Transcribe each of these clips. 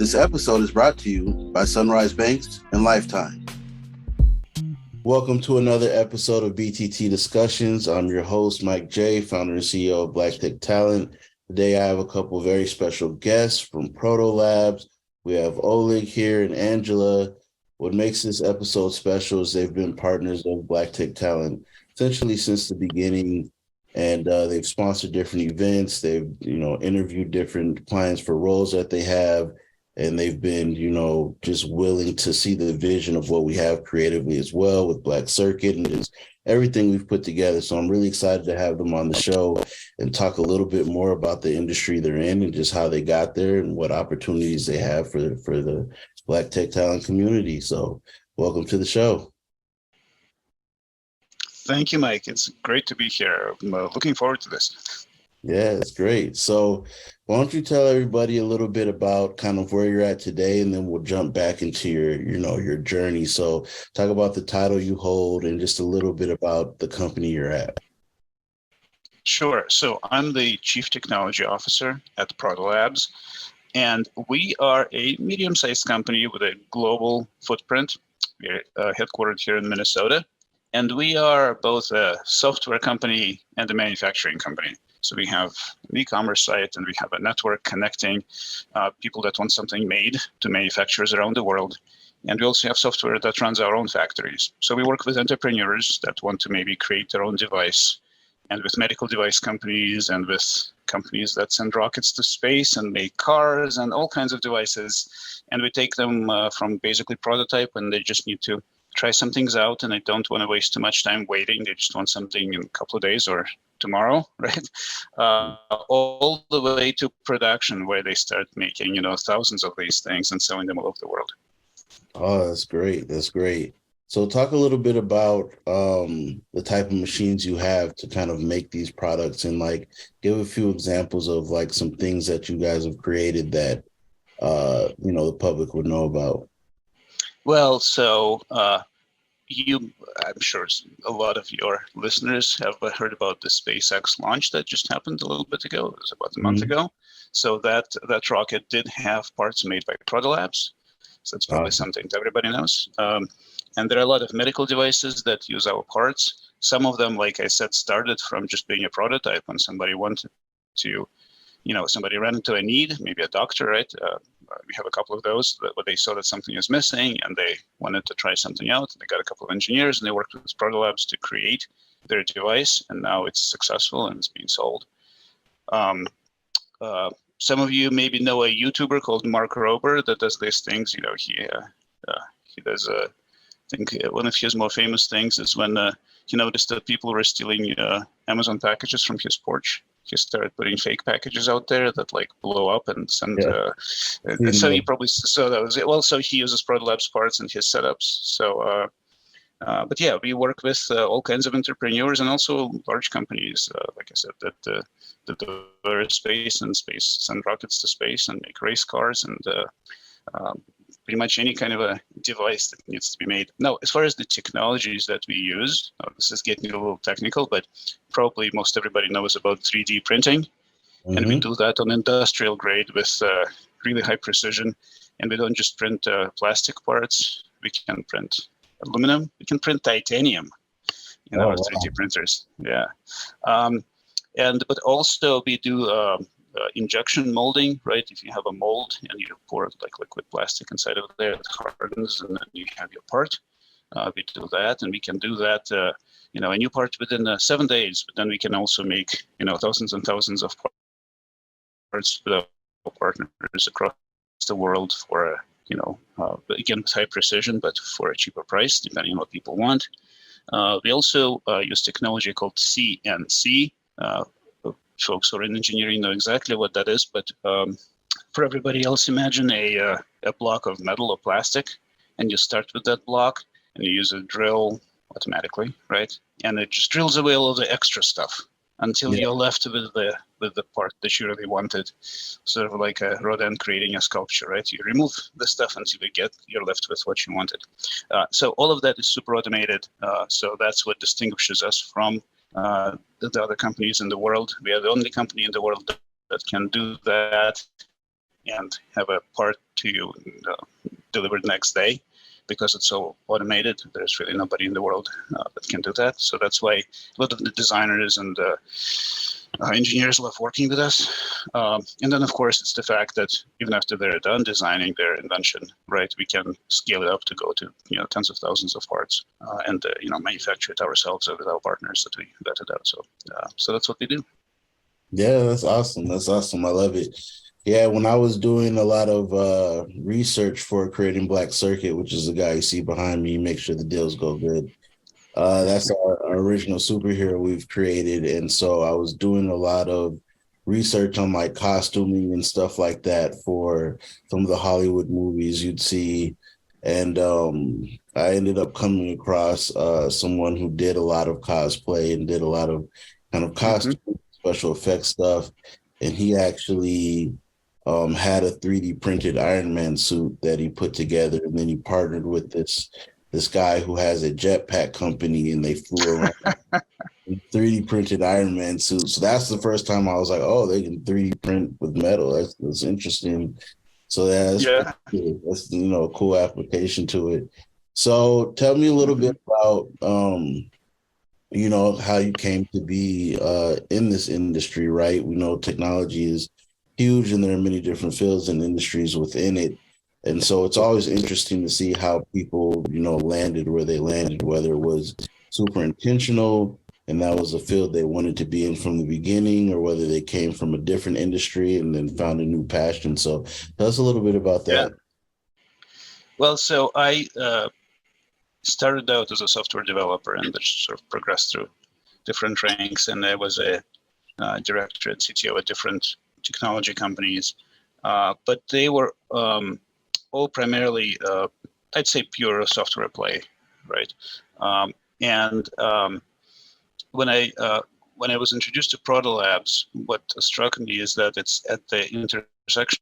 This episode is brought to you by Sunrise Banks and Lifetime. Welcome to another episode of BTT Discussions. I'm your host, Mike J., founder and CEO of Black Tech Talent. Today, I have a couple of very special guests from Protolabs. We have Oleg here and Angela. What makes this episode special is they've been partners of Black Tech Talent essentially since the beginning, and they've sponsored different events. They've, interviewed different clients for roles that they have, and they've been, just willing to see the vision of what we have creatively as well with Black Circuit and just everything we've put together. So I'm really excited to have them on the show and talk a little bit more about the industry they're in and just how they got there and what opportunities they have for the Black Tech Talent community. So welcome to the show. Thank you, Mike. It's great to be here. I'm looking forward to this. Yeah, it's great. So why don't you tell everybody a little bit about kind of where you're at today, and then we'll jump back into your journey. So talk about the title you hold and just a little bit about the company you're at. Sure. So I'm the Chief Technology Officer at Protolabs, and we are a medium-sized company with a global footprint. We're headquartered here in Minnesota, and we are both a software company and a manufacturing company. So we have an e-commerce site, and we have a network connecting people that want something made to manufacturers around the world. And we also have software that runs our own factories. So we work with entrepreneurs that want to maybe create their own device, and with medical device companies, and with companies that send rockets to space and make cars and all kinds of devices. And we take them from basically prototype, and they just need to try some things out, and they don't want to waste too much time waiting. They just want something in a couple of days or tomorrow, right? All the way to production, where they start making, thousands of these things and selling them all over the world. Oh, that's great. That's great. So talk a little bit about the type of machines you have to kind of make these products, and give a few examples of some things that you guys have created that, the public would know about. Well, so I'm sure a lot of your listeners have heard about the SpaceX launch that just happened a little bit ago. It was about a month ago. So that rocket did have parts made by Protolabs. So that's probably something that everybody knows. And there are a lot of medical devices that use our parts. Some of them, like I said, started from just being a prototype when somebody wanted to, somebody ran into a need, maybe a doctor, right? We have a couple of those where they saw that something is missing and they wanted to try something out. They got a couple of engineers and they worked with Protolabs to create their device, and now it's successful and it's being sold. Some of you maybe know a YouTuber called Mark Rober that does these things. He does, I think one of his more famous things is when he noticed that people were stealing Amazon packages from his porch. He started putting fake packages out there that blow up and send. So he probably saw that was it. Well, so he uses Protolabs parts in his setups. So, but yeah, we work with all kinds of entrepreneurs and also large companies, like I said, that deliver space and send rockets to space and make race cars and pretty much any kind of a device that needs to be made. Now, as far as the technologies that we use, this is getting a little technical, but probably most everybody knows about 3D printing. Mm-hmm. And we do that on industrial grade with really high precision. And we don't just print plastic parts. We can print aluminum. We can print titanium in our 3D printers. Yeah. But also we do injection molding, right? If you have a mold and you pour liquid plastic inside of there, it hardens, and then you have your part. We do that, and we can do that, a new part within 7 days. But then we can also make, thousands and thousands of parts with our partners across the world for, again, with high precision, but for a cheaper price, depending on what people want. We also use technology called CNC. Folks who are in engineering know exactly what that is, but for everybody else, imagine a block of metal or plastic, and you start with that block, and you use a drill automatically, right? And it just drills away all of the extra stuff until you're left with the part that you really wanted, sort of like a Rodin creating a sculpture, right? You remove the stuff until you're left with what you wanted. So all of that is super automated. So that's what distinguishes us from the other companies in the world. We are the only company in the world that can do that and have a part to you delivered next day. Because it's so automated, there's really nobody in the world that can do that. So that's why a lot of the designers and engineers love working with us. And then, of course, it's the fact that even after they're done designing their invention, right, we can scale it up to go to tens of thousands of parts and manufacture it ourselves with our partners that we vetted out. So that's what we do. Yeah, that's awesome. That's awesome. I love it. Yeah, when I was doing a lot of research for creating Black Circuit, which is the guy you see behind me, make sure the deals go good. That's our original superhero we've created. And so I was doing a lot of research on like costuming and stuff like that for some of the Hollywood movies you'd see. And I ended up coming across someone who did a lot of cosplay and did a lot of kind of costume, special effects stuff. And he actually had a 3D printed Iron Man suit that he put together. And then he partnered with this guy who has a jetpack company, and they flew around in 3D printed Iron Man suit. So that's the first time I was like, oh, they can 3D print with metal. That's interesting. So that's cool. That's a cool application to it. So tell me a little bit about how you came to be in this industry, right? We know technology is huge and there are many different fields and industries within it. And so it's always interesting to see how people, landed where they landed, whether it was super intentional and that was a field they wanted to be in from the beginning, or whether they came from a different industry and then found a new passion. So tell us a little bit about that. Yeah. Well, so I started out as a software developer and just sort of progressed through different ranks. And I was a director at CTO at different technology companies, but they were all primarily, I'd say, pure software play, right? When I was introduced to Protolabs, what struck me is that it's at the intersection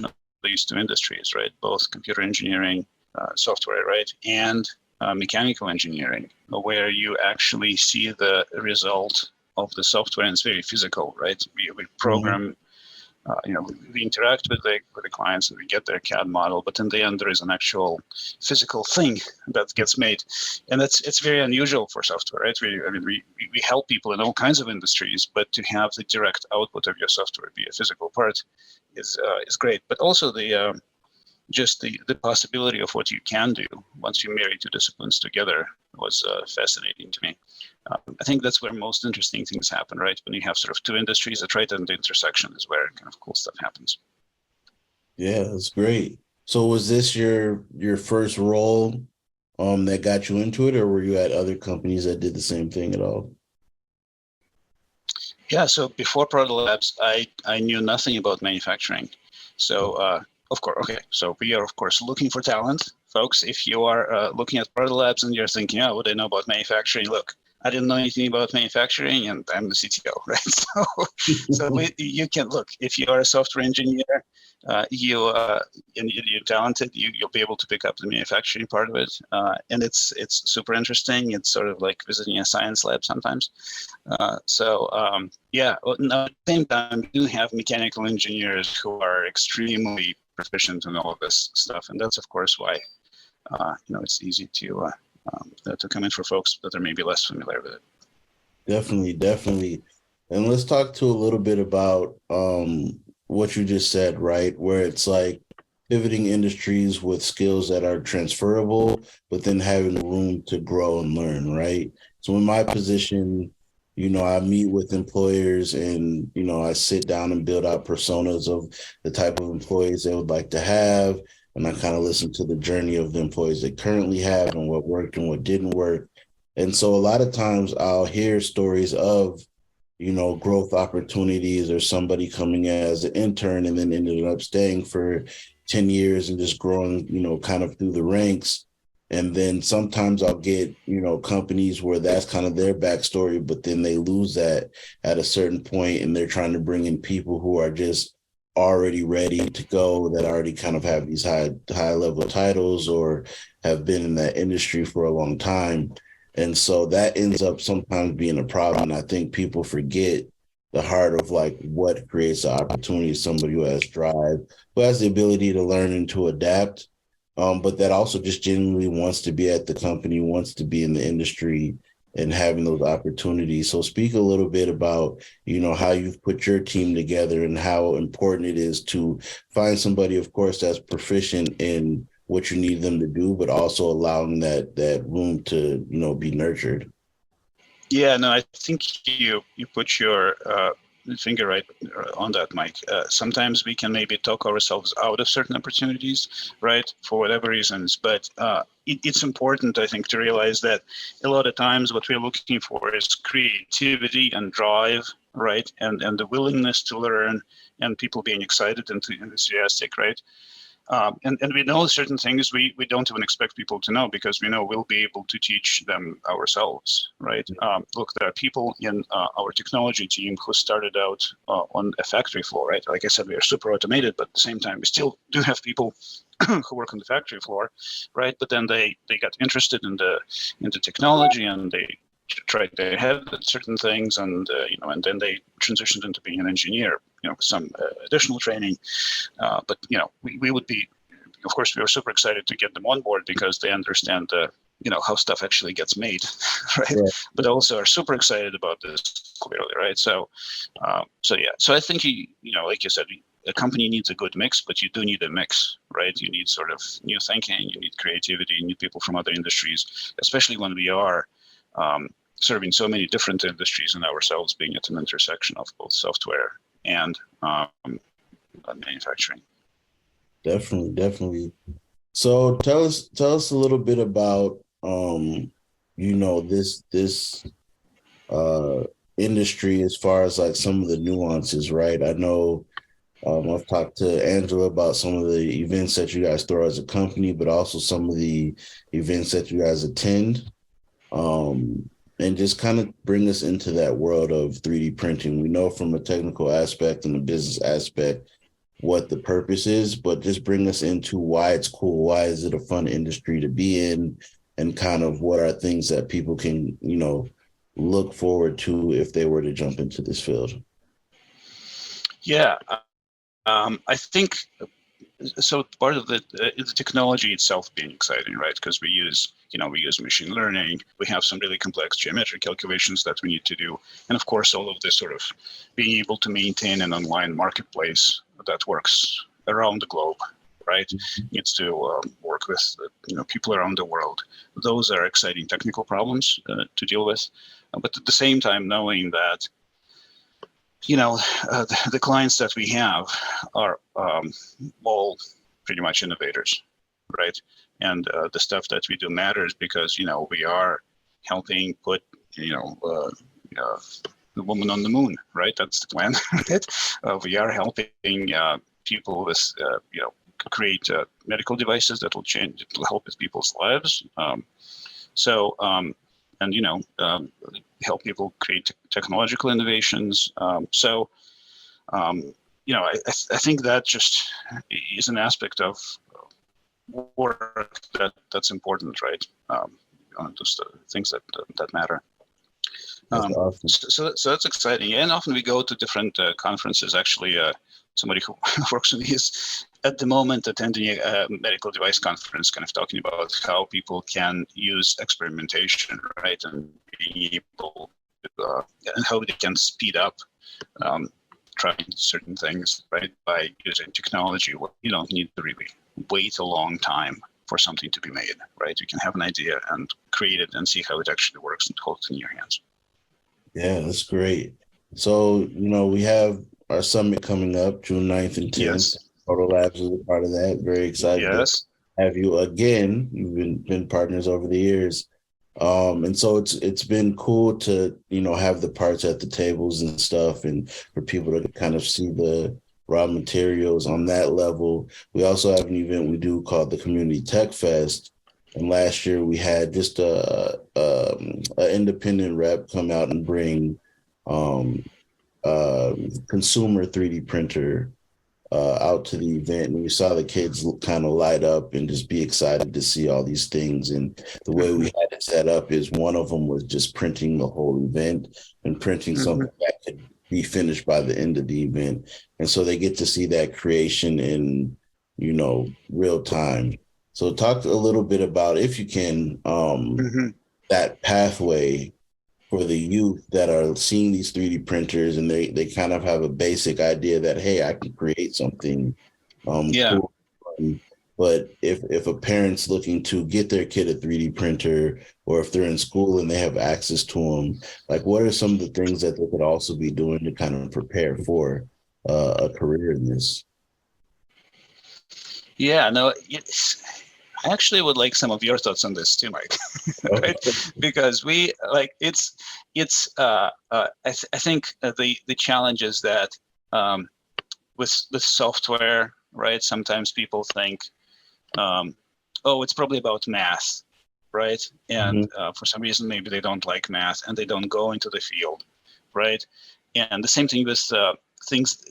of these two industries, right? Both computer engineering, software, right, and mechanical engineering, where you actually see the result of the software, and it's very physical, right? We program. We interact with the clients and we get their CAD model, but in the end, there is an actual physical thing that gets made, and it's very unusual for software, right? We help people in all kinds of industries, but to have the direct output of your software be a physical part is great. But also the possibility of what you can do once you marry two disciplines together was fascinating to me. I think that's where most interesting things happen, right? When you have sort of two industries that right at the intersection is where kind of cool stuff happens. Yeah, that's great. So was this your first role that got you into it, or were you at other companies that did the same thing at all? Yeah, so before Protolabs, I knew nothing about manufacturing. So of course, okay, so we are of course looking for talent. Folks, if you are looking at Protolabs and you're thinking, oh, what do I know about manufacturing? Look, I didn't know anything about manufacturing, and I'm the CTO, right? You can look. If you are a software engineer, and you're talented, you'll be able to pick up the manufacturing part of it, and it's super interesting. It's sort of like visiting a science lab sometimes. Yeah. At the same time, we do have mechanical engineers who are extremely proficient in all of this stuff, and that's of course why it's easy to come in for folks that are maybe less familiar with it. Definitely. And let's talk to a little bit about what you just said, right? Where it's like pivoting industries with skills that are transferable, but then having room to grow and learn, right? So in my position, I meet with employers and, I sit down and build out personas of the type of employees they would like to have. And I kind of listen to the journey of the employees they currently have and what worked and what didn't work. And so a lot of times I'll hear stories of, growth opportunities, or somebody coming as an intern and then ended up staying for 10 years and just growing, kind of through the ranks. And then sometimes I'll get, companies where that's kind of their backstory, but then they lose that at a certain point and they're trying to bring in people who are just already ready to go, that already kind of have these high level titles or have been in that industry for a long time. And so that ends up sometimes being a problem. And I think people forget the heart of like what creates the opportunity. Somebody who has drive, who has the ability to learn and to adapt, but that also just genuinely wants to be at the company, wants to be in the industry, and having those opportunities. So speak a little bit about, how you've put your team together and how important it is to find somebody, of course, that's proficient in what you need them to do, but also allowing that room to, be nurtured. Yeah, no, I think you put your finger right on that, Mike. Sometimes we can maybe talk ourselves out of certain opportunities, right, for whatever reasons. But it's important, I think, to realize that a lot of times what we're looking for is creativity and drive, right, and the willingness to learn and people being excited and enthusiastic, right. And we know certain things we don't even expect people to know because we know we'll be able to teach them ourselves, right? Look, there are people in our technology team who started out on a factory floor, right? Like I said, we are super automated, but at the same time, we still do have people who work on the factory floor, right? But then they got interested in the technology and they tried their head at certain things, and and then they transitioned into being an engineer, with some additional training. But we would be, of course, we were super excited to get them on board because they understand, how stuff actually gets made, right? Yeah. But also are super excited about this clearly, right? So yeah. So I think like you said, a company needs a good mix, but you do need a mix, right? You need sort of new thinking, you need creativity, you need people from other industries, especially when we are serving so many different industries and ourselves being at an intersection of both software and manufacturing. Definitely. So tell us a little bit about this uh industry as far as like some of the nuances, right? I know I've talked to Angela about some of the events that you guys throw as a company, but also some of the events that you guys attend. And just kind of bring us into that world of 3D printing. We know from a technical aspect and a business aspect what the purpose is, but just bring us into why it's cool. Why is it a fun industry to be in? And kind of what are things that people can, look forward to if they were to jump into this field? Yeah, I think so. Part of the technology itself being exciting, right? Because we use machine learning. We have some really complex geometric calculations that we need to do, and of course, all of this sort of being able to maintain an online marketplace that works around the globe, right? Needs to work with people around the world. Those are exciting technical problems to deal with, but at the same time, knowing that the clients that we have are all pretty much innovators, right? And the stuff that we do matters because we are helping put the woman on the moon, right? That's the plan. Right? We are helping people with create medical devices that will help with people's lives. And help people create technological innovations. I think that just is an aspect of work that's important, right? Just things that matter. That's awesome. So that's exciting, and often we go to different conferences. Actually, somebody who works with me is at the moment attending a medical device conference, kind of talking about how people can use experimentation, right, and being able to, and how they can speed up trying certain things, right, by using technology. You don't need to really wait a long time for something to be made, right? You can have an idea and create it and see how it actually works and hold it in your hands. Yeah, that's great. So, we have our summit coming up June 9th and 10th. Yes. Protolabs is a part of that. Very excited to Yes. have you again. You've been partners over the years. And so it's been cool to, have the parts at the tables and stuff and for people to kind of see the raw materials on that level. We also have an event we do called the Community Tech Fest. And last year we had just a independent rep come out and bring um, consumer 3D printer out to the event, and we saw the kids kind of light up and just be excited to see all these things. And the way we had it set up is one of them was just printing the whole event and printing something that could be finished by the end of the event. And so they get to see that creation in, real time. So talk a little bit about, if you can, Hmm. that pathway for the youth that are seeing these 3D printers, and they kind of have a basic idea that, hey, I can create something Yeah. cool. But if a parent's looking to get their kid a 3D printer, or if they're in school and they have access to them, like what are some of the things that they could also be doing to kind of prepare for a career in this? Yeah, no, I actually would like some of your thoughts on this too, Mike. Right? Because we like it's I think the challenge is that um, with software, right? Sometimes people think, oh, it's probably about math, right? And Mhm. for some reason, maybe they don't like math and they don't go into the field, right? And the same thing with things,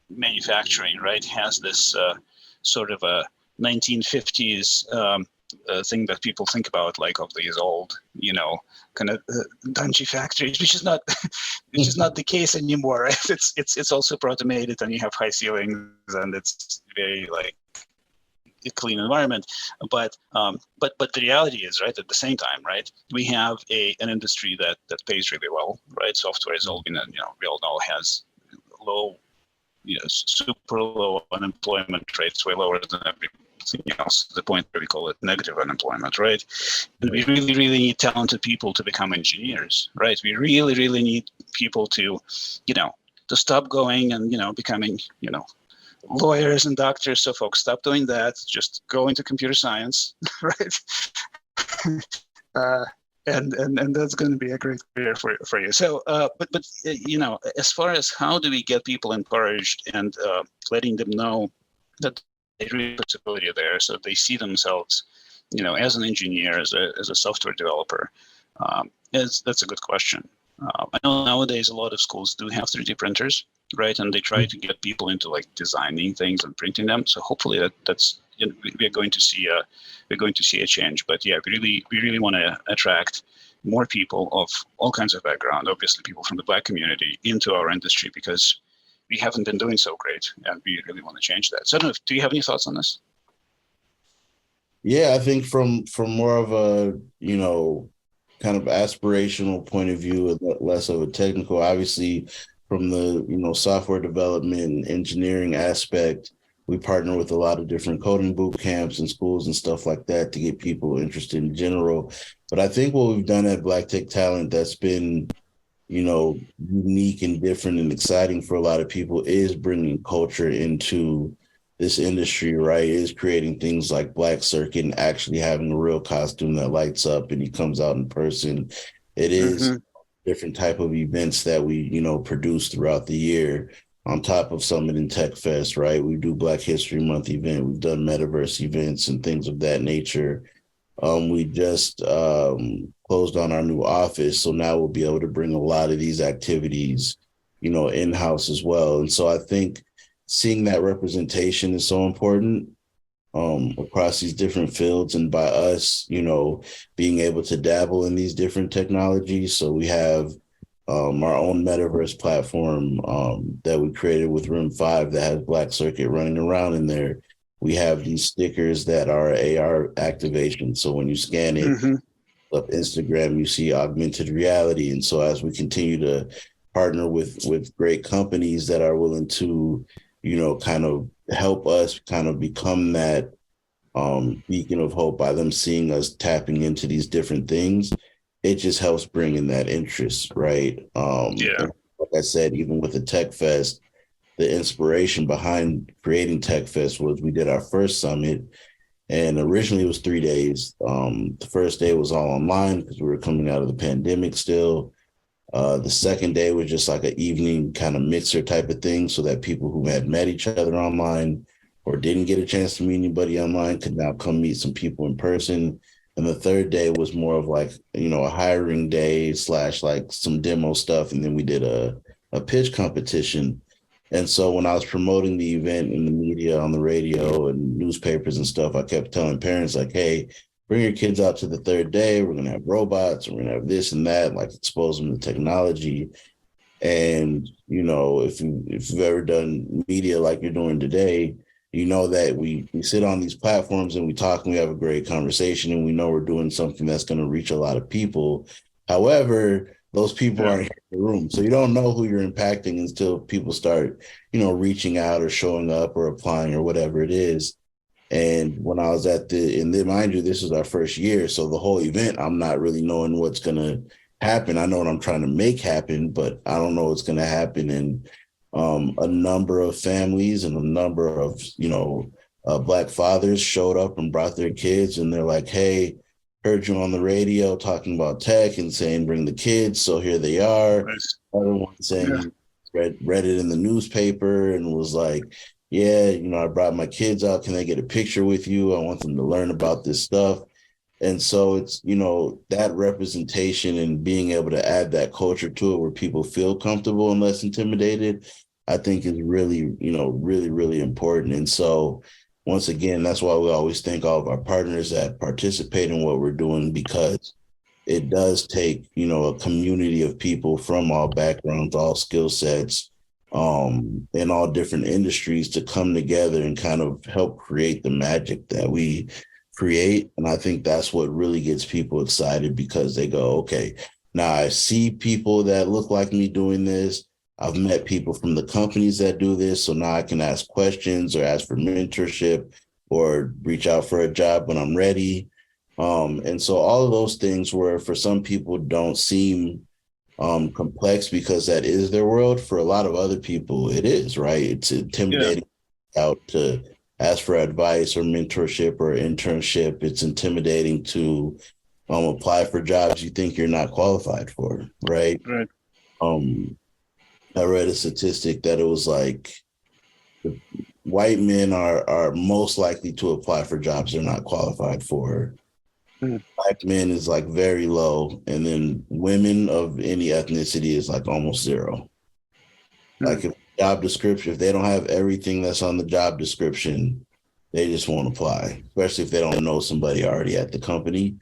manufacturing, right? Has this sort of a 1950s thing that people think about, like of these old, kind of dungy factories, which is not, which is not the case anymore. Right? It's also automated, and you have high ceilings, and it's very like a clean environment. But the reality is, right, at the same time, right, we have an industry that pays really well, right? Software is all, we all know has low, super low unemployment rates, way lower than everything else, to the point where we call it negative unemployment, right? And we really, really need talented people to become engineers, right? We really, really need people to, to stop going and, becoming, lawyers and doctors. So folks, stop doing that. Just go into computer science, right? uh, and that's going to be a great career for you. So, but as far as how do we get people encouraged and letting them know that there's real possibility there, so they see themselves, as an engineer, as a software developer, that's a good question. I know nowadays a lot of schools do have 3D printers, right? And they try to get people into like designing things and printing them. So hopefully that's we're going to see a change. But yeah, we really want to attract more people of all kinds of background, obviously people from the Black community, into our industry, because we haven't been doing so great, and we really want to change that. So I don't know, do you have any thoughts on this? Yeah, I think from more of a, kind of aspirational point of view, and less of a technical, obviously from the, software development and engineering aspect, we partner with a lot of different coding boot camps and schools and stuff like that to get people interested in general. But I think what we've done at Black Tech Talent that's been, unique and different and exciting for a lot of people is bringing culture into this industry, right? Is creating things like Black Circuit and actually having a real costume that lights up and he comes out in person. It is Mm-hmm. different type of events that we, produce throughout the year on top of Summit and Tech Fest, right? We do Black History Month event. We've done metaverse events and things of that nature. We just closed on our new office, so now we'll be able to bring a lot of these activities, in house as well. And so I think seeing that representation is so important across these different fields, and by us, being able to dabble in these different technologies. So we have our own metaverse platform that we created with Room 5 that has Black Circuit running around in there. We have these stickers that are AR activation. So when you scan it Mm-hmm. up Instagram, you see augmented reality. And so as we continue to partner with great companies that are willing to, kind of help us kind of become that beacon of hope by them seeing us tapping into these different things, it just helps bring in that interest, right? Yeah. And like I said, even with the Tech Fest, the inspiration behind creating Tech Fest was we did our first summit, and originally it was 3 days. The first day was all online because we were coming out of the pandemic still. The second day was just like an evening kind of mixer type of thing so that people who had met each other online or didn't get a chance to meet anybody online could now come meet some people in person. And the third day was more of like, a hiring day slash like some demo stuff. And then we did a pitch competition. And so when I was promoting the event in the media, on the radio and newspapers and stuff, I kept telling parents like, hey, bring your kids out to the third day. We're going to have robots. We're going to have this and that, like expose them to technology. And, if you've ever done media like you're doing today, you know that we sit on these platforms and we talk and we have a great conversation and we know we're doing something that's going to reach a lot of people. However, those people Yeah. aren't here in the room. So you don't know who you're impacting until people start, reaching out or showing up or applying or whatever it is. And when I was and then mind you, this is our first year. So the whole event, I'm not really knowing what's going to happen. I know what I'm trying to make happen, but I don't know what's going to happen. And a number of families and a number of, Black fathers showed up and brought their kids and they're like, hey, heard you on the radio talking about tech and saying, bring the kids. So here they are. Nice. Other one saying Yeah. he read it in the newspaper and was like, yeah, I brought my kids out. Can I get a picture with you? I want them to learn about this stuff. And so it's, that representation and being able to add that culture to it where people feel comfortable and less intimidated, I think is really, really, really important. And so once again, that's why we always thank all of our partners that participate in what we're doing, because it does take, a community of people from all backgrounds, all skill sets, in all different industries to come together and kind of help create the magic that we create. And I think that's what really gets people excited, because they go, okay, now I see people that look like me doing this. I've met people from the companies that do this. So now I can ask questions or ask for mentorship or reach out for a job when I'm ready. And so all of those things, where for some people don't seem complex because that is their world, for a lot of other people it is, right? It's Yeah. intimidating out to ask for advice or mentorship or internship. It's intimidating to apply for jobs you think you're not qualified for, right? Right. Um, I read a statistic that it was like white men are most likely to apply for jobs they're not qualified for. Mm. Black men is like very low, and then women of any ethnicity is like almost zero. Mm. Like if job description, if they don't have everything that's on the job description, they just won't apply, especially if they don't know somebody already at the company.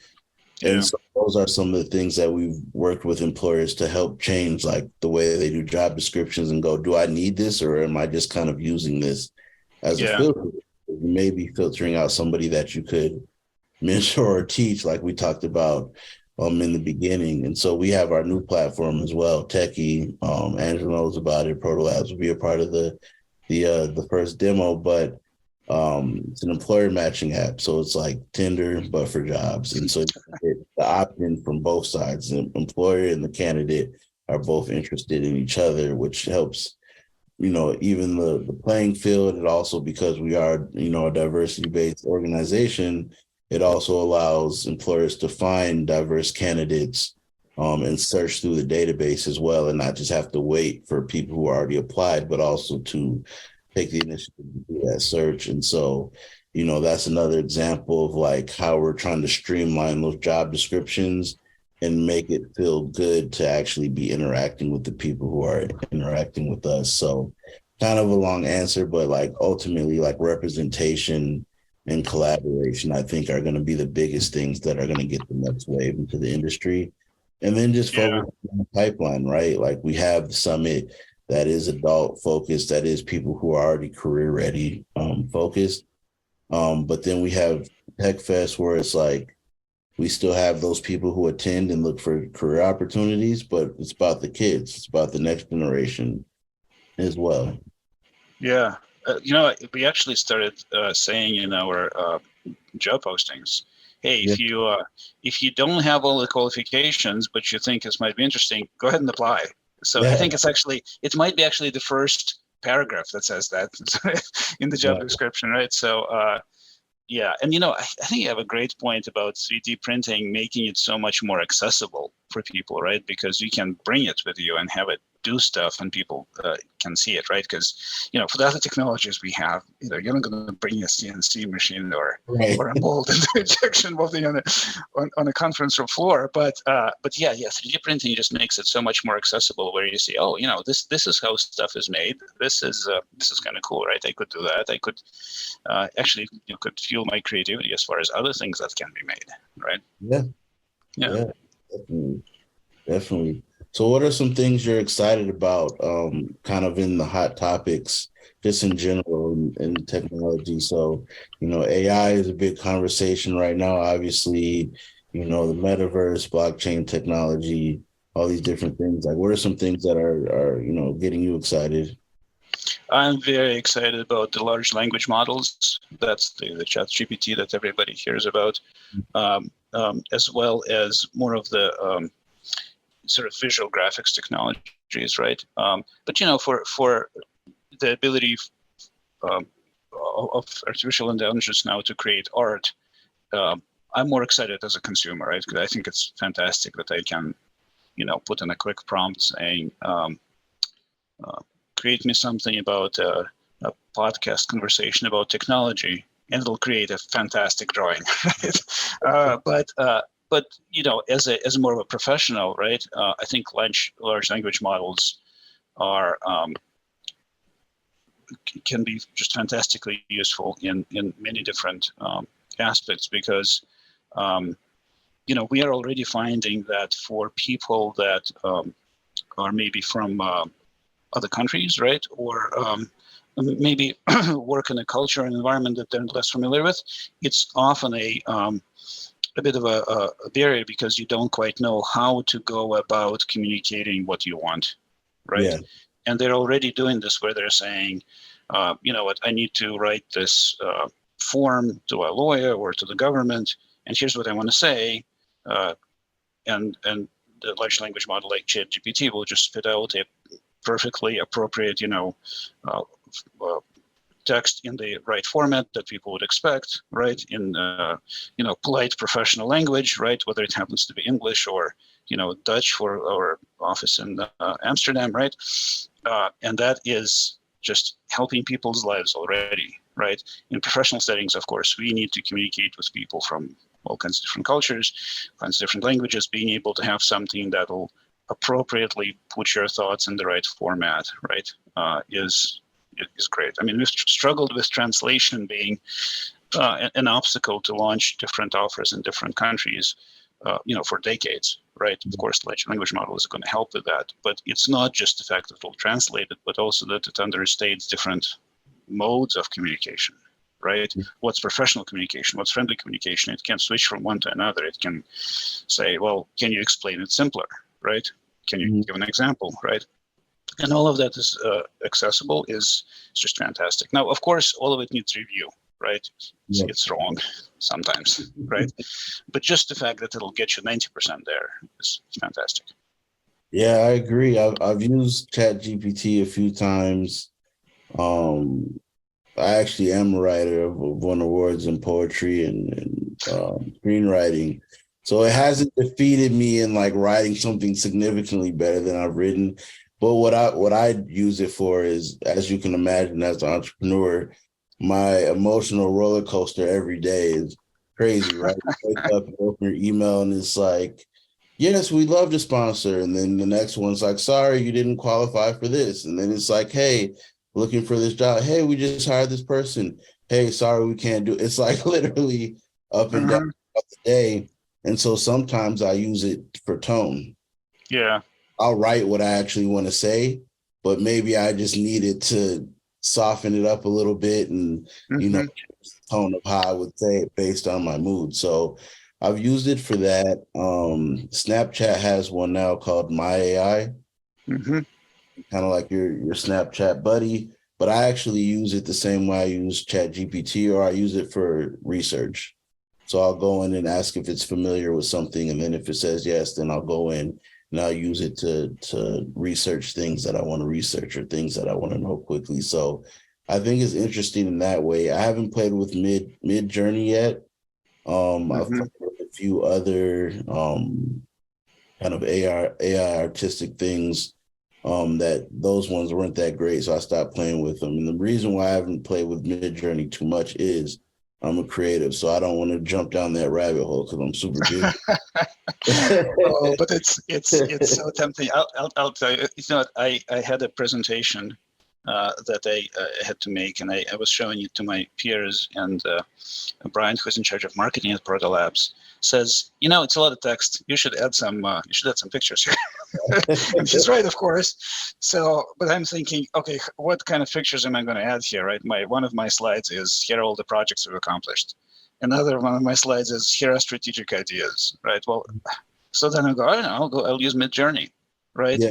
And Yeah. so those are some of the things that we've worked with employers to help change, like the way they do job descriptions and go, do I need this, or am I just kind of using this as a Yeah. filter? Maybe filtering out somebody that you could mentor or teach, like we talked about in the beginning. And so we have our new platform as well, Techie. Angela knows about it. Protolabs will be a part of the first demo, but it's an employer matching app. So it's like Tinder, but for jobs. And so the opt-in from both sides, the employer and the candidate are both interested in each other, which helps, even the playing field. And also, because we are, a diversity-based organization, it also allows employers to find diverse candidates and search through the database as well, and not just have to wait for people who already applied, but also to take the initiative to do that search. And so, that's another example of like how we're trying to streamline those job descriptions and make it feel good to actually be interacting with the people who are interacting with us. So kind of a long answer, but like ultimately, like representation and collaboration, I think, are going to be the biggest things that are going to get the next wave into the industry. And then just Yeah. focus on the pipeline, right? Like we have the summit that is adult focused, that is people who are already career ready focused. But then we have Tech Fest, where it's like we still have those people who attend and look for career opportunities, but it's about the kids, it's about the next generation as well. Yeah. We actually started saying in our job postings, hey, Yeah. if you don't have all the qualifications, but you think this might be interesting, go ahead and apply. So I Yeah. think it might be actually the first paragraph that says that in the job Yeah. description, right? So yeah, and I think you have a great point about 3D printing making it so much more accessible for people, right? Because you can bring it with you and have it do stuff, and people can see it, right? Because for the other technologies we have, you're not going to bring a CNC machine Right. or a mold injection molding on a conference room floor, but yeah, 3D printing just makes it so much more accessible. Where you see, oh, this is how stuff is made. This is kind of cool, right? I could do that. I could actually could fuel my creativity as far as other things that can be made, right? Yeah. Yeah. Yeah. Definitely. Definitely. So what are some things you're excited about, kind of in the hot topics, just in general in technology? So, AI is a big conversation right now. Obviously, the metaverse, blockchain technology, all these different things. Like, what are some things that are getting you excited? I'm very excited about the large language models. That's the chat GPT that everybody hears about, as well as more of the sort of visual graphics technologies, right? But for the ability um, of artificial intelligence now to create art, I'm more excited as a consumer, right? Because I think it's fantastic that I can, put in a quick prompt saying, uh, create me something about a podcast conversation about technology, and it'll create a fantastic drawing. Right? But as more of a professional, right? I think large language models are can be just fantastically useful in many different aspects because we are already finding that for people that are maybe from other countries, right, or maybe work in a culture and environment that they're less familiar with, it's often a bit of a barrier because you don't quite know how to go about communicating what you want, right? Yeah. And they're already doing this where they're saying, what, I need to write this form to a lawyer or to the government, and here's what I want to say, and the large language model like ChatGPT will just spit out a perfectly appropriate, uh, uh, text in the right format that people would expect, right? In polite professional language, right? Whether it happens to be English or Dutch for our office in Amsterdam, right? And that is just helping people's lives already, right? In professional settings, of course, we need to communicate with people from all kinds of different cultures, kinds of different languages. Being able to have something that'll appropriately put your thoughts in the right format, right, is great. I mean, we've struggled with translation being an obstacle to launch different offers in different countries, for decades, right? Of course, large language model is going to help with that, but it's not just the fact that it'll translate it, but also that it understates different modes of communication, right? What's professional communication? What's friendly communication? It can switch from one to another. It can say, well, can you explain it simpler, right? Can you give an example, right? And all of that is accessible is just fantastic. Now, of course, all of it needs review, right? Yep. It's wrong sometimes, right? But just the fact that it'll get you 90% there is fantastic. Yeah, I agree. I've used ChatGPT a few times. I actually am a writer of won awards in poetry and screenwriting. So it hasn't defeated me in like writing something significantly better than I've written. But what I use it for is, as you can imagine, as an entrepreneur, my emotional roller coaster every day is crazy, right? You wake up and open your email and it's like, yes, we love to sponsor. And then the next one's like, sorry, you didn't qualify for this. And then it's like, hey, looking for this job. Hey, we just hired this person. Hey, sorry, we can't do it. It's like literally up and down throughout the day. And so sometimes I use it for tone. Yeah. I'll write what I actually want to say, but maybe I just needed to soften it up a little bit and, tone of how I would say it based on my mood. So I've used it for that. Snapchat has one now called My AI, kind of like your Snapchat buddy, but I actually use it the same way I use Chat GPT, or I use it for research. So I'll go in and ask if it's familiar with something, and then if it says yes, then I'll go in and I'll use it to research things that I want to research or things that I want to know quickly. So I think it's interesting in that way. I haven't played with Mid Journey yet. I've played with a few other kind of AI artistic things, that those ones weren't that great, so I stopped playing with them. And the reason why I haven't played with Mid Journey too much is I'm a creative, so I don't want to jump down that rabbit hole because I'm super busy. Oh, but it's so tempting. I'll tell you. I had a presentation that I had to make, and I was showing it to my peers. And Brian, who's in charge of marketing at Protolabs, says, "It's a lot of text. You should add some. You should add some pictures here." And she's right, of course. So, but I'm thinking, okay, what kind of pictures am I going to add here, right? One of my slides is here are all the projects we've accomplished. Another one of my slides is here are strategic ideas, right? Well, so then I go, I don't know, I'll use Midjourney, right? Yeah.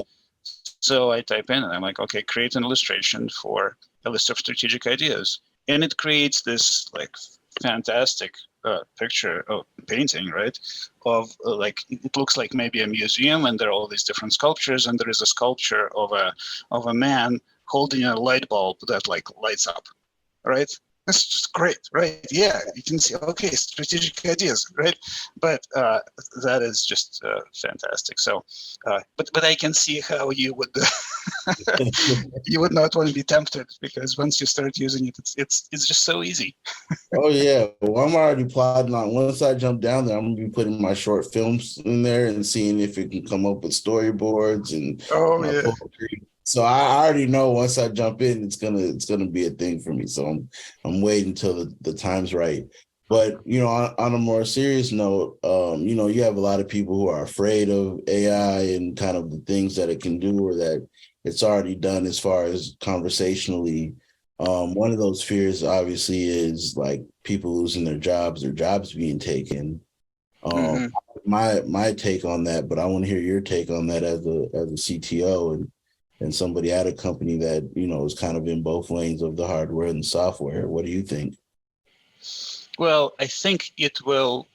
So I type in and I'm like, okay, create an illustration for a list of strategic ideas. And it creates this like fantastic picture of painting, right? Of like, it looks like maybe a museum and there are all these different sculptures and there is a sculpture of a man holding a light bulb that like lights up, right? That's just great, right? Yeah, you can see, okay, strategic ideas, right? But that is just fantastic. So, but I can see how you would you would not want to be tempted, because once you start using it, it's just so easy. Oh yeah. Well, I'm already plotting on once I jump down there, I'm gonna be putting my short films in there and seeing if it can come up with storyboards and Oh my yeah. poetry. So I already know once I jump in, it's gonna be a thing for me. So I'm waiting until the time's right. But on a more serious note, you have a lot of people who are afraid of AI and kind of the things that it can do or that it's already done as far as conversationally. One of those fears obviously is like people losing their jobs being taken. Um, Mm-hmm. my take on that, but I want to hear your take on that as a CTO and somebody at a company that is kind of in both lanes of the hardware and the software. What do you think? Well, I think it will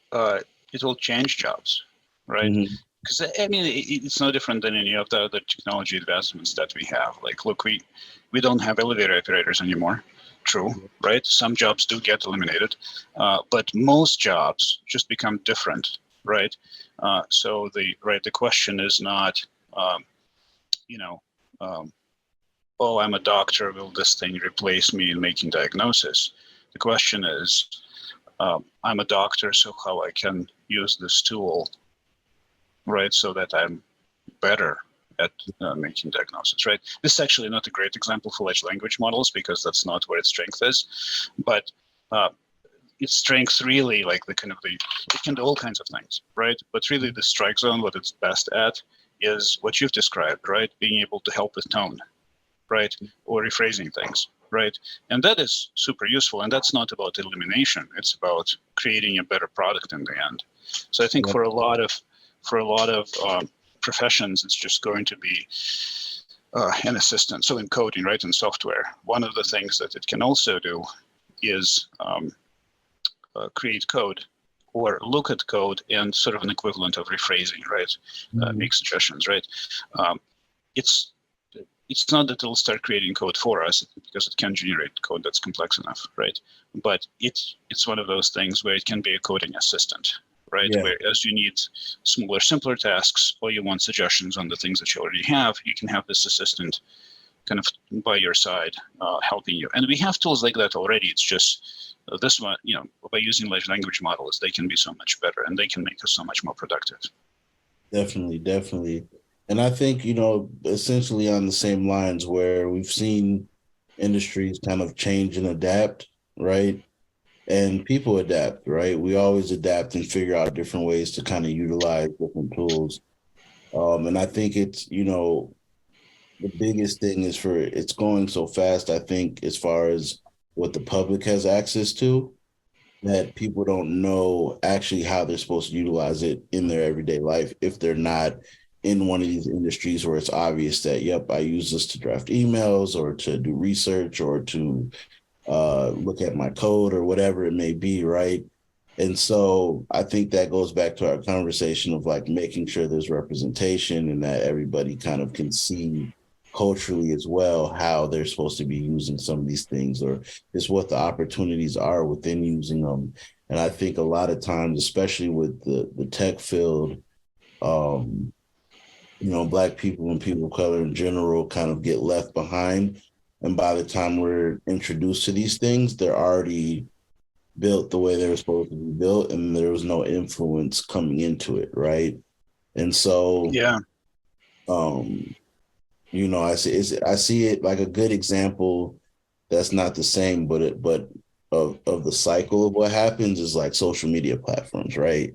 change jobs, right? Mm-hmm. Because I mean, it's no different than any of the other technology advancements that we have. Like, look, we don't have elevator operators anymore. True, right? Some jobs do get eliminated, but most jobs just become different, right? So the question is not, um, you know, um, oh, I'm a doctor. Will this thing replace me in making diagnosis? The question is, I'm a doctor, so how I can use this tool, right, so that I'm better at making diagnosis, right? This is actually not a great example for large language models because that's not where its strength is, but uh, its strength really, like it can do all kinds of things, right? But really the strike zone, what it's best at is what you've described, right? Being able to help with tone, right? Or rephrasing things, right? And that is super useful. And that's not about elimination. It's about creating a better product in the end. So I think Yeah, for a lot of professions, it's just going to be an assistant. So in coding, right, in software, one of the things that it can also do is create code or look at code and sort of an equivalent of rephrasing, right? Make suggestions, right? Um, it's it's not that it'll start creating code for us because it can generate code that's complex enough, right? But it's one of those things where it can be a coding assistant, right? yeah, Whereas you need smaller, simpler tasks, or you want suggestions on the things that you already have, you can have this assistant kind of by your side, helping you. And we have tools like that already. It's just this one, by using large language models, they can be so much better and they can make us so much more productive. definitely, definitely. And I think, essentially on the same lines where we've seen industries kind of change and adapt, right? And people adapt, right? We always adapt and figure out different ways to kind of utilize different tools. And I think it's, the biggest thing is for it's going so fast, I think, as far as what the public has access to, that people don't know actually how they're supposed to utilize it in their everyday life if they're not in one of these industries where it's obvious that, yep, I use this to draft emails or to do research or to look at my code or whatever it may be, right? And so I think that goes back to our conversation of like making sure there's representation and that everybody kind of can see culturally as well how they're supposed to be using some of these things or just what the opportunities are within using them. And I think a lot of times, especially with the tech field, um, Black people and people of color in general kind of get left behind. And by the time we're introduced to these things, they're already built the way they were supposed to be built, and there was no influence coming into it, right? And so, Yeah. um, I see it like a good example that's not the same, but of the cycle of what happens is like social media platforms, right?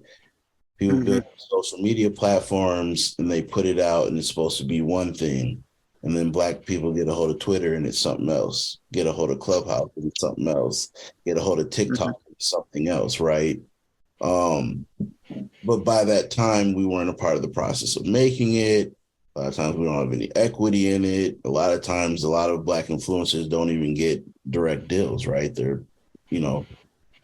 People build social media platforms and they put it out and it's supposed to be one thing. And then Black people get a hold of Twitter and it's something else. Get a hold of Clubhouse and it's something else. Get a hold of TikTok and it's something else, right? But by that time, we weren't a part of the process of making it. A lot of times we don't have any equity in it. A lot of times, a lot of Black influencers don't even get direct deals, right? They're, you know,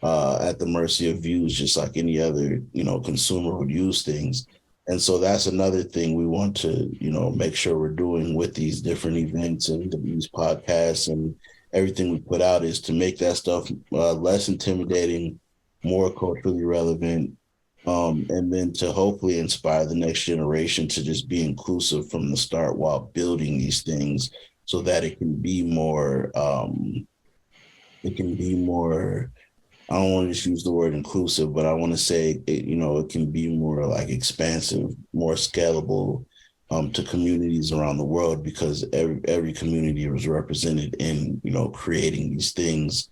at the mercy of views, just like any other, consumer would use things. And so that's another thing we want to, make sure we're doing with these different events and these podcasts and everything we put out is to make that stuff less intimidating, more culturally relevant, and then to hopefully inspire the next generation to just be inclusive from the start while building these things so that it can be more, I don't want to just use the word inclusive, but I want to say, it can be more like expansive, more scalable to communities around the world because every community was represented in, creating these things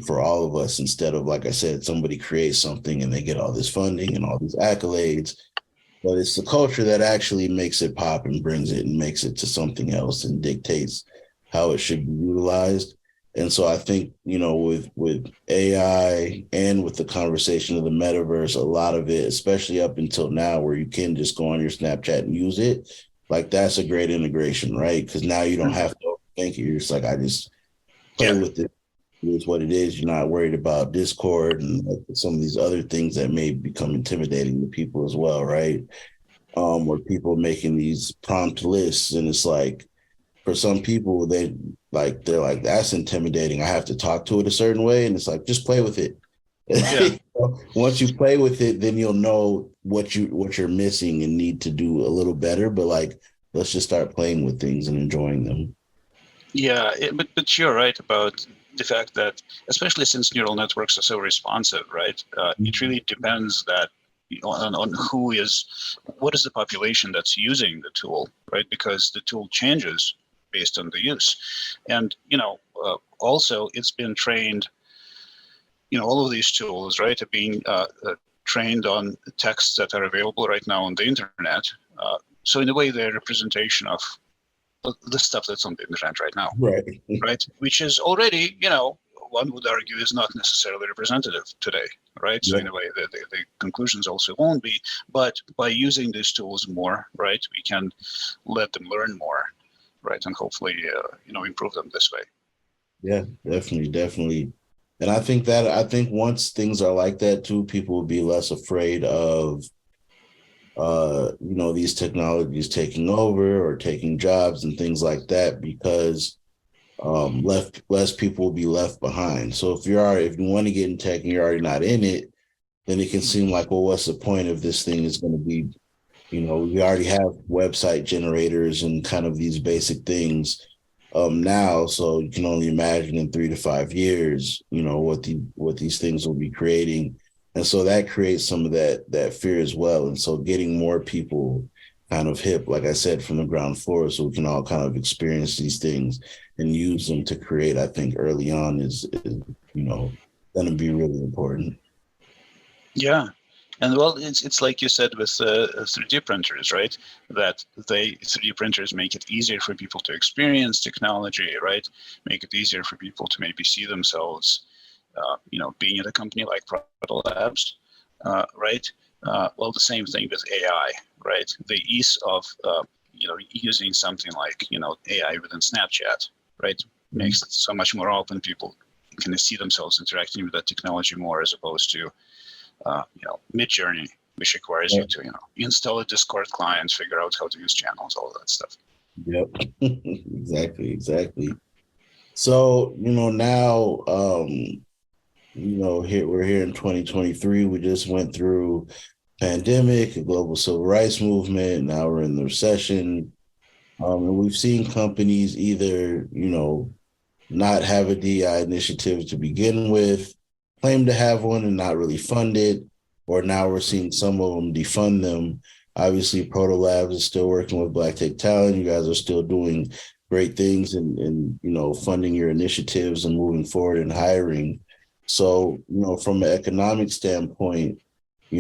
for all of us instead of, like I said, somebody creates something and they get all this funding and all these accolades. But it's the culture that actually makes it pop and brings it and makes it to something else and dictates how it should be utilized. And so I think, with AI and with the conversation of the metaverse, a lot of it, especially up until now, where you can just go on your Snapchat and use it, like that's a great integration, right? Because now you don't have to think it. You're just like, I just play with it. It's what it is. You're not worried about Discord and like some of these other things that may become intimidating to people as well, right? Where people making these prompt lists, and it's like, for some people, they're like, that's intimidating. I have to talk to it a certain way. And it's like, just play with it. Yeah. Once you play with it, then you'll know what you're missing and need to do a little better. But like, let's just start playing with things and enjoying them. Yeah, but you're right about the fact that, especially since neural networks are so responsive, right? It really depends that on what is the population that's using the tool, right? Because the tool changes based on the use. And, also it's been trained, all of these tools, right, are being trained on texts that are available right now on the internet. So in a way, they're a representation of the stuff that's on the internet right now, right? Which is already, one would argue is not necessarily representative today, right? So in a way, the conclusions also won't be, but by using these tools more, right, we can let them learn more, right, and hopefully, improve them this way. Yeah, definitely. And I think once things are like that too, people will be less afraid of, these technologies taking over or taking jobs and things like that, because less people will be left behind. So if you want to get in tech and you're already not in it, then it can seem like, well, what's the point if this thing is going to be, we already have website generators and kind of these basic things now. So you can only imagine in 3 to 5 years, what these things will be creating. And so that creates some of that fear as well. And so getting more people kind of hip, like I said, from the ground floor, so we can all kind of experience these things and use them to create, I think early on is going to be really important. Yeah. And well, it's like you said with 3D printers, right? That 3D printers make it easier for people to experience technology, right? Make it easier for people to maybe see themselves, being at a company like Protolabs, right? Well, the same thing with AI, right? The ease of, using something like, AI within Snapchat, right? Makes it so much more open. People can see themselves interacting with that technology more as opposed to, Mid-Journey, which requires you to, install a Discord client, figure out how to use channels, all of that stuff. Yep, exactly. So, now, we're here in 2023. We just went through pandemic, a global civil rights movement. Now we're in the recession. And we've seen companies either, not have a DEI initiative to begin with, claim to have one and not really fund it, or now we're seeing some of them defund them. Obviously, Protolabs is still working with Black tech talent. You guys are still doing great things and funding your initiatives and moving forward and hiring. So, from an economic standpoint,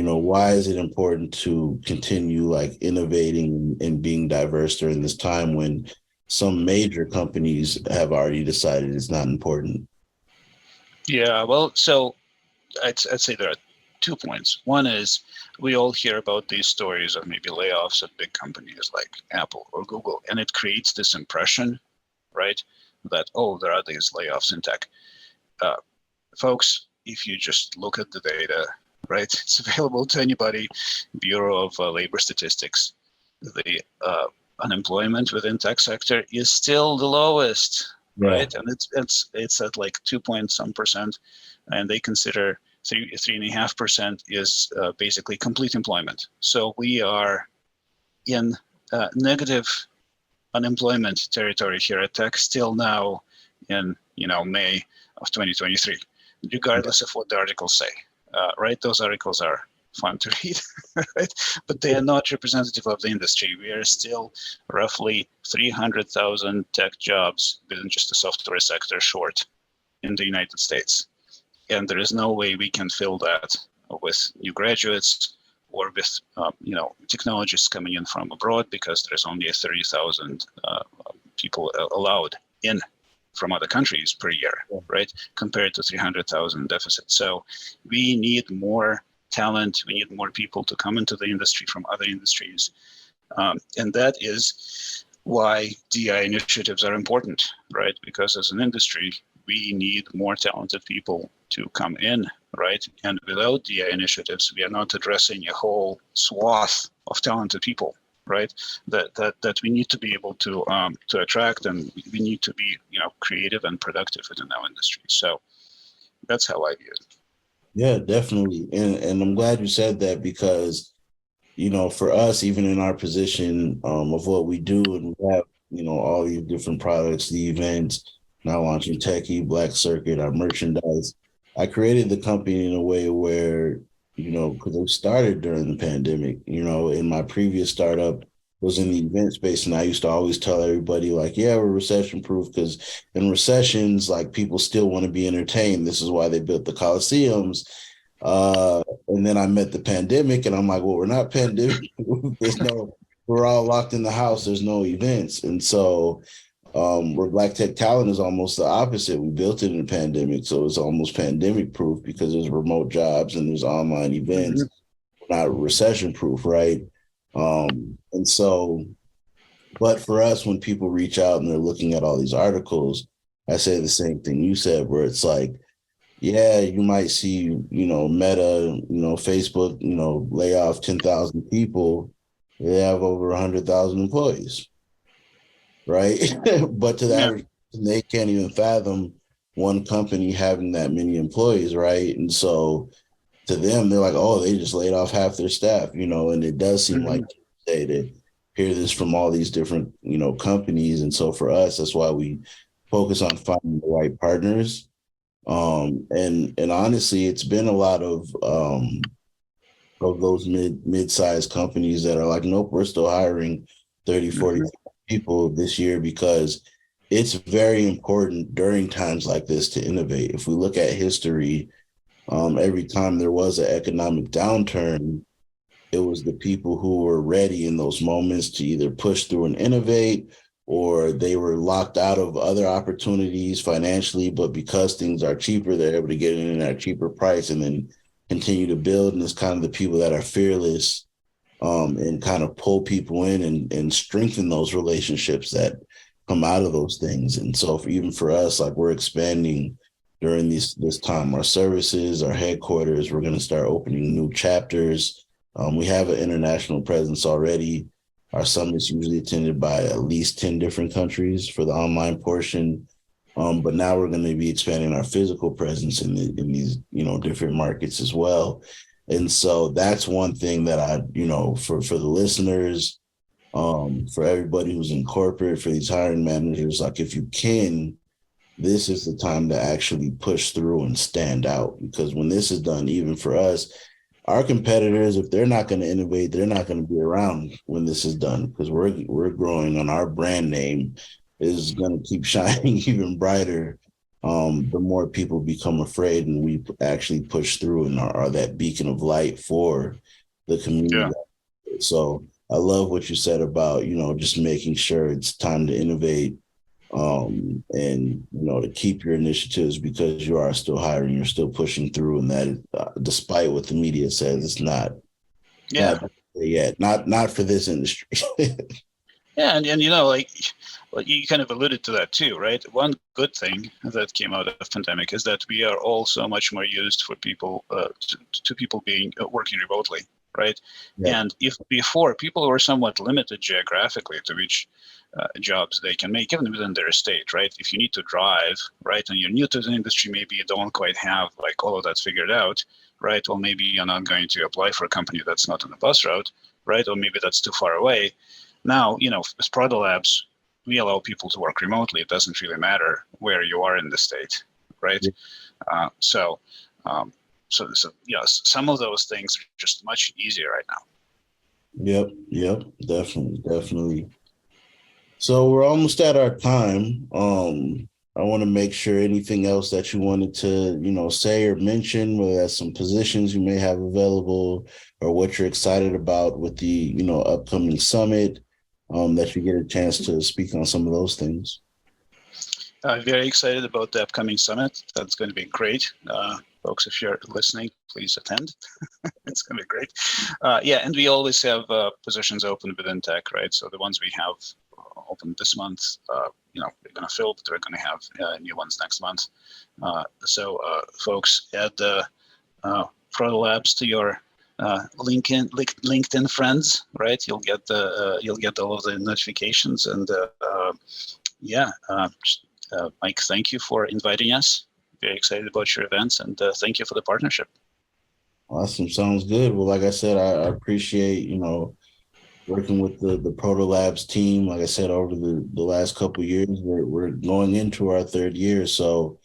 why is it important to continue like innovating and being diverse during this time when some major companies have already decided it's not important? Yeah, well, so I'd say there are 2 points. One is we all hear about these stories of maybe layoffs at big companies like Apple or Google, and it creates this impression, right, that, oh, there are these layoffs in tech. Uh, Folks, if you just look at the data, right, it's available to anybody, Bureau of Labor Statistics, the unemployment within tech sector is still the lowest, Yeah. right? And it's at like 2 some percent, and they consider 3.5% is basically complete employment. So we are in negative unemployment territory here at tech still now in May of 2023, regardless of what the articles say. Right? Those articles are fun to read, right? But they are not representative of the industry. We are still roughly 300,000 tech jobs within just the software sector short in the United States. And there is no way we can fill that with new graduates or with technologists coming in from abroad, because there's only 30,000 people allowed in from other countries per year, right? Compared to 300,000 deficit. So we need more talent. We need more people to come into the industry from other industries. And that is why DI initiatives are important, right? Because as an industry, we need more talented people to come in, right? And without DI initiatives, we are not addressing a whole swath of talented people, right? That we need to be able to attract, and we need to be creative and productive within our industry. So that's how I view it. Yeah, definitely. And I'm glad you said that because, for us, even in our position of what we do, and we have, all these different products, the events, now launching Techie, Black Circuit, our merchandise. I created the company in a way where, because it started during the pandemic, in my previous startup was in the event space. And I used to always tell everybody like, yeah, we're recession proof, because in recessions, like people still want to be entertained. This is why they built the Coliseums. And then I met the pandemic and I'm like, well, we're not pandemic. We're all locked in the house. There's no events. And so where Black Tech Talent is almost the opposite. We built it in the pandemic. So it's almost pandemic proof because there's remote jobs and there's online events, not recession proof, right? And so, but for us, when people reach out and they're looking at all these articles, I say the same thing you said, where it's like, yeah, you might see, Meta, Facebook, lay off 10,000 people. They have over 100,000 employees, right? But to the Yeah. average, they can't even fathom one company having that many employees, right? And so to them, they're like, oh, they just laid off half their staff, and it does seem like they hear this from all these different, companies. And so for us, that's why we focus on finding the right partners. And honestly, it's been a lot of those mid-sized companies that are like, nope, we're still hiring 30, 40 people this year, because it's very important during times like this to innovate. If we look at history, every time there was an economic downturn, it was the people who were ready in those moments to either push through and innovate, or they were locked out of other opportunities financially, but because things are cheaper, they're able to get in at a cheaper price and then continue to build. And it's kind of the people that are fearless and kind of pull people in and strengthen those relationships that come out of those things. And so even for us, like we're expanding during this time, our services, our headquarters, we're going to start opening new chapters. We have an international presence already. Our summit's usually attended by at least 10 different countries for the online portion. But now we're going to be expanding our physical presence in these, different markets as well. And so that's one thing that I, for the listeners, for everybody who's in corporate, for these hiring managers, like if you can, this is the time to actually push through and stand out. Because when this is done, even for us, our competitors, if they're not going to innovate, they're not going to be around when this is done, because we're growing, on our brand name is going to keep shining even brighter the more people become afraid, and we actually push through and are that beacon of light for the community. Yeah. So I love what you said about, just making sure it's time to innovate, and, to keep your initiatives, because you are still hiring, you're still pushing through, and that despite what the media says, it's not Yeah. yet, not for this industry. Yeah, and like well, you kind of alluded to that too, right? One good thing that came out of pandemic is that we are all so much more used for people to people being working remotely, right? Yeah. And if before people were somewhat limited geographically to which jobs they can make, even within their state, right? If you need to drive, right, and you're new to the industry, maybe you don't quite have like all of that figured out, right? Or maybe you're not going to apply for a company that's not on the bus route, right? Or maybe that's too far away. Now, with Protolabs, we allow people to work remotely. It doesn't really matter where you are in the state, right? Yeah. So, yes, some of those things are just much easier right now. Yep, definitely. So we're almost at our time. I want to make sure anything else that you wanted to, say or mention, whether that's some positions you may have available or what you're excited about with the, upcoming summit, that you get a chance to speak on some of those things. Very excited about the upcoming summit. That's going to be great. Folks, if you're listening, please attend. It's going to be great. Yeah, and we always have positions open within tech, right? So the ones we have open this month, we're going to fill, but we're going to have new ones next month. So folks, add Protolabs to your LinkedIn friends, right? You'll get all of the notifications, and Mike, thank you for inviting us. Very excited about your events, and thank you for the partnership. Awesome. Sounds good. Well, like I said, I appreciate, working with the Protolabs team. Like I said, over the last couple of years, we're going into our third year. So,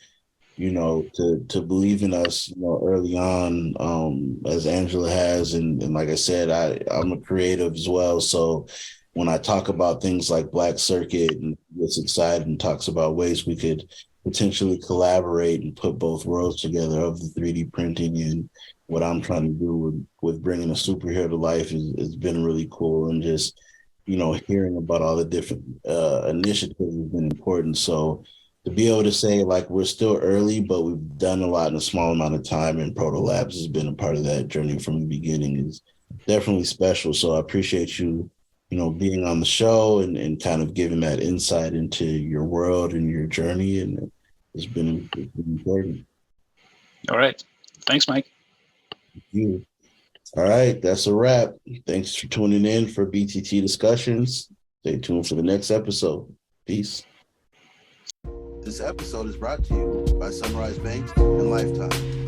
to believe in us, early on, as Angela has, and like I said, I'm a creative as well. So when I talk about things like Black Circuit and gets excited and talks about ways we could potentially collaborate and put both worlds together of the 3D printing and what I'm trying to do with bringing a superhero to life has been really cool. And just, hearing about all the different initiatives has been important. So to be able to say, like, we're still early, but we've done a lot in a small amount of time, and Protolabs has been a part of that journey from the beginning, is definitely special. So I appreciate you, being on the show and kind of giving that insight into your world and your journey. And it's been important. All right. Thanks, Mike. Thank you. All right. That's a wrap. Thanks for tuning in for BTT Discussions. Stay tuned for the next episode. Peace. This episode is brought to you by Sunrise Banks and Lifetime.